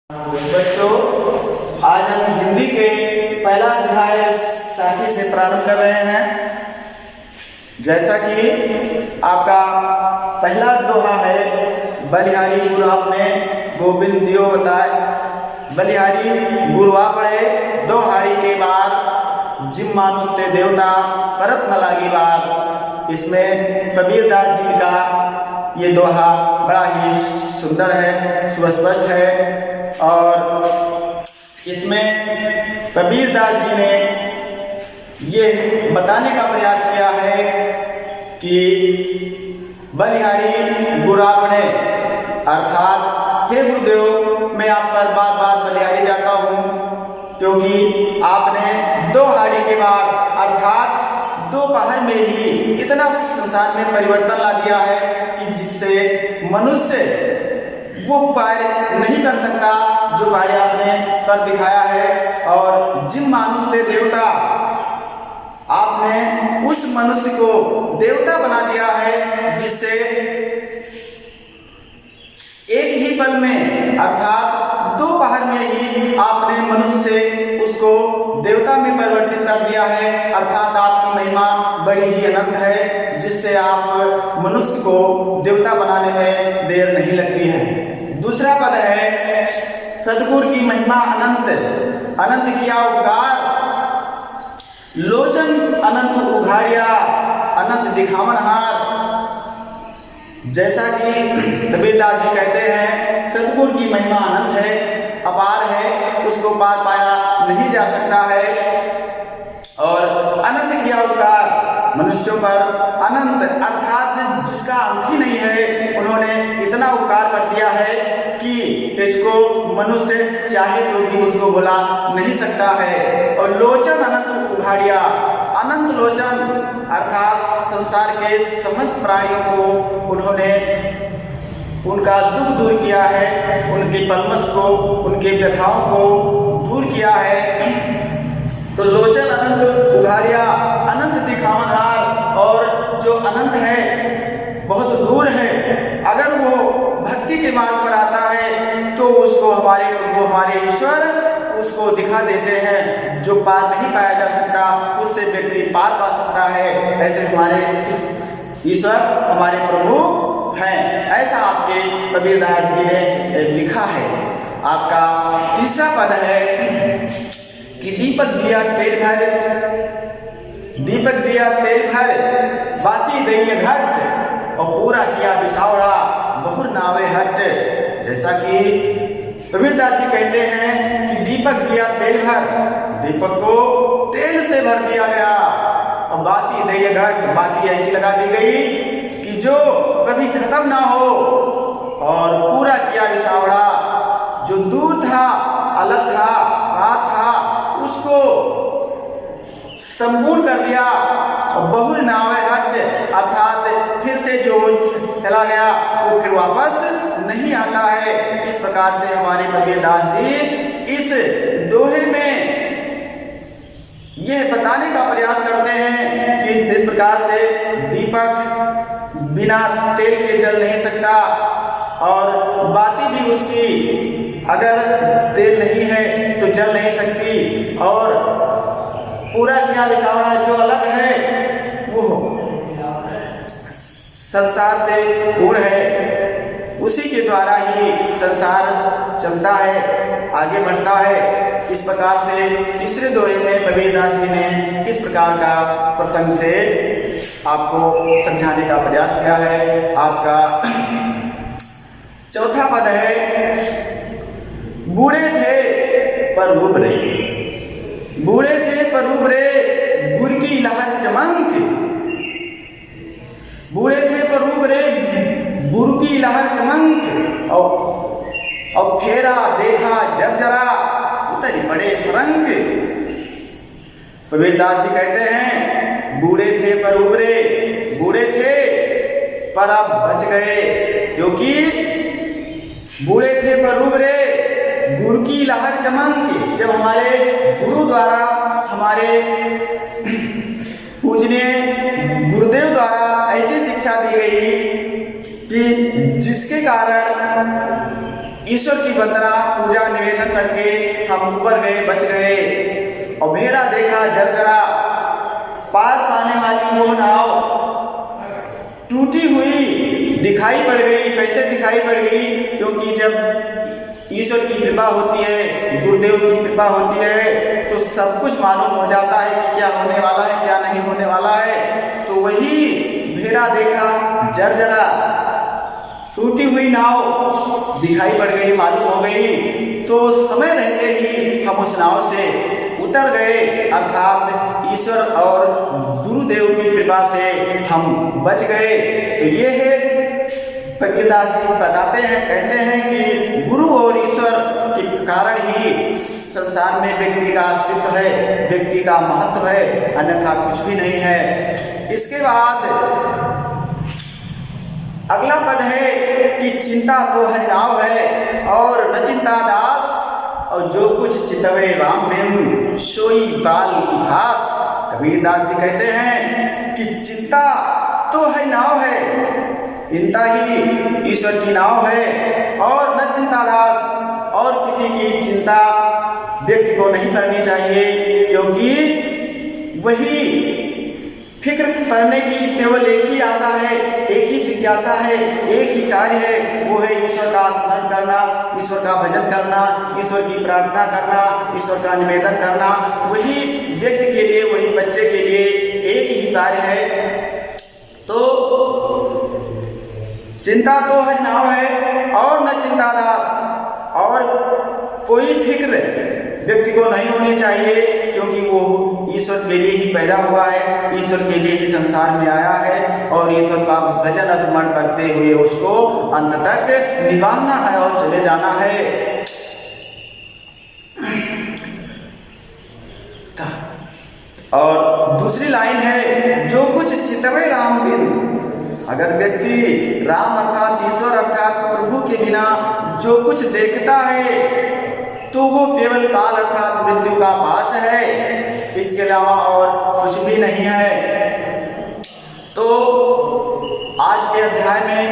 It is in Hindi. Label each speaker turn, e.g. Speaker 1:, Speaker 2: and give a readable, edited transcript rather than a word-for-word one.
Speaker 1: बच्चों, आज हम हिंदी के पहला अध्याय साथी से प्रारंभ कर रहे हैं। जैसा कि आपका पहला दोहा है, बलिहारी गुरु आपने गोविंद दियो बताए। बलिहारी गुरुआ पड़े दो हाड़ी के बार, जिम मानुष ते देवता परत न लागी बार। इसमें कबीरदास जी का ये दोहा बड़ा ही सुंदर है, सुस्पष्ट है। और इसमें कबीरदास जी ने ये बताने का प्रयास किया है कि बलिहारी गुरापने अर्थात हे गुरुदेव, मैं आप पर बार बार बलिहारी जाता हूँ, क्योंकि आपने दो हाड़ी के बाद अर्थात दोपहर में ही इतना संसार में परिवर्तन ला दिया है कि जिससे मनुष्य वो कार्य नहीं कर सकता जो कार्य आपने कर दिखाया है। और जिन मानुष से देवता, आपने उस मनुष्य को देवता बना दिया है, जिससे एक ही पल में अर्थात दोपहर में ही आपने मनुष्य से उसको देवता में परिवर्तित कर दिया है। अर्थात आपकी महिमा बड़ी ही अनंत है, जिससे आप मनुष्य को देवता बनाने में देर नहीं लगती है। दूसरा पद है, सतगुरु की महिमा अनंत, अनंत किया उपकार, लोचन अनंत उघाड़िया, अनंत दिखावन हार। जैसा कि कबीरदास जी कहते हैं, सतगुरु की महिमा अनंत है, अपार है, उसको पार पाया नहीं जा सकता है। और अनंत किया उपकार मनुष्यों पर, अनंत अर्थात जिसका अंत ही नहीं है, उन्होंने इतना उपकार कर दिया है कि इसको मनुष्य चाहे तो भी उसको भुला नहीं सकता है। और लोचन अनंत उघाड़िया, अनंत लोचन अर्थात संसार के समस्त प्राणियों को उन्होंने उनका दुख दूर किया है, उनके पद्मस को, उनके व्यथाओं को दूर किया है। तो लोचन अनंत उघाड़िया, अनंत दिखावन हार। और जो अनंत है, बहुत दूर है, अगर वो भक्ति के मार्ग पर आता है तो उसको हमारे प्रभु, हमारे ईश्वर उसको दिखा देते हैं। जो पार नहीं पाया जा सकता, उससे व्यक्ति पार पा सकता है। ऐसे हमारे ईश्वर, हमारे प्रभु हैं। ऐसा आपके कबीरदास जी ने लिखा है। आपका तीसरा पद है कि दीपक दिया तेल भर, दीपक दिया तेल भर, बाती दैय घट, और पूरा किया बिछावड़ा, बहुर नावे हट। जैसा कि कबीरदास जी कहते हैं कि दीपक दिया तेल भर, दीपक को तेल से भर दिया गया, और बाती दैय घट, बाती ऐसी लगा दी गई कि जो कभी खत्म ना हो। और पूरा किया बिछावड़ा, जो दूर था, अलग था, पार था, उसको संपूर्ण कर दिया। और बहुर नावे हट अर्थात फिर से जो चला गया वो फिर वापस नहीं आता है। इस प्रकार से हमारे कबीरदास जी इस दोहे में यह बताने का प्रयास करते हैं कि इस प्रकार से दीपक बिना तेल के जल नहीं सकता, और बाती भी उसकी अगर तेल नहीं है तो जल नहीं सकती। और पूरा किया बिछावड़ा जो अलग है, वो संसार से पूर्ण है, उसी के द्वारा ही संसार चलता है, आगे बढ़ता है। इस प्रकार से तीसरे दोहे में कबीरदास जी ने इस प्रकार का प्रसंग से आपको समझाने का प्रयास किया है। आपका चौथा पद है, बूढ़े थे पर उभरे, बूढ़े थे पर उभरे, गुर की लहर चमक, बूढ़े थे पर उभरे, गुरु की लहर चमक, और फेरा देखा जब जरा, उतरी बड़े रंग। कबीरदास जी कहते हैं, बूढ़े थे पर उभरे, बूढ़े थे पर अब बच गए, क्योंकि बूढ़े थे पर उभरे, गुरु की लहर चमक। जब हमारे गुरु द्वारा, हमारे पूजनीय गुरुदेव द्वारा ऐसी शिक्षा दी गई कि जिसके कारण ईश्वर की वंदना, पूजा, करके हम ऊपर गए, बच गए। और भेड़ा देखा जर्जरा, पार पाने वाली वो नाव टूटी हुई दिखाई पड़ गई। कैसे दिखाई पड़ गई? क्योंकि जब ईश्वर की कृपा होती है, गुरुदेव की कृपा होती है, तो सब कुछ मालूम हो जाता है कि क्या होने वाला है, क्या नहीं होने वाला है। तो वही भेड़ा देखा जर्जरा, टूटी हुई नाव दिखाई पड़ गई, मालूम हो गई। तो समय रहते ही हम उस नाव से उतर गए, अर्थात ईश्वर और गुरुदेव की कृपा से हम बच गए। तो ये है, कबीरदास जी बताते हैं, कहते हैं कि गुरु और ईश्वर के कारण ही संसार में व्यक्ति का अस्तित्व है, व्यक्ति का महत्व है, अन्यथा कुछ भी नहीं है। इसके बाद अगला पद है कि चिंता तो हरि नाव है और न चिंता दास, और जो कुछ चितवे राम बिन सोई बाल की भास। कबीरदास जी कहते हैं कि चिंता तो हरि नाव है, चिंता ही ईश्वर की नाव है, और न चिंता दास, और किसी की चिंता व्यक्ति को नहीं करनी चाहिए, क्योंकि वही फिक्र करने की केवल एक ही आशा है, एक ही जिज्ञासा है, एक ही कार्य है, वो है ईश्वर का स्मरण करना, ईश्वर का भजन करना, ईश्वर की प्रार्थना करना, ईश्वर का निवेदन करना। वही व्यक्ति के लिए, वही बच्चे के लिए एक ही कार्य है। तो चिंता तो हरि नाव है और न चिंता दास, और कोई फिक्र व्यक्ति को नहीं होनी चाहिए, क्योंकि वो ईश्वर के लिए ही पैदा हुआ है, ईश्वर के लिए ही संसार में आया है, और ईश्वर का भजन स्मरण करते हुए उसको अंत तक निभाना है और चले जाना है। और दूसरी लाइन है, जो कुछ चितवे राम बिन, अगर व्यक्ति राम अर्थात ईश्वर अर्थात प्रभु के बिना जो कुछ देखता है, तो वो केवल काल अर्थात मृत्यु का पास है, इसके अलावा और कुछ भी नहीं है। तो आज के अध्याय में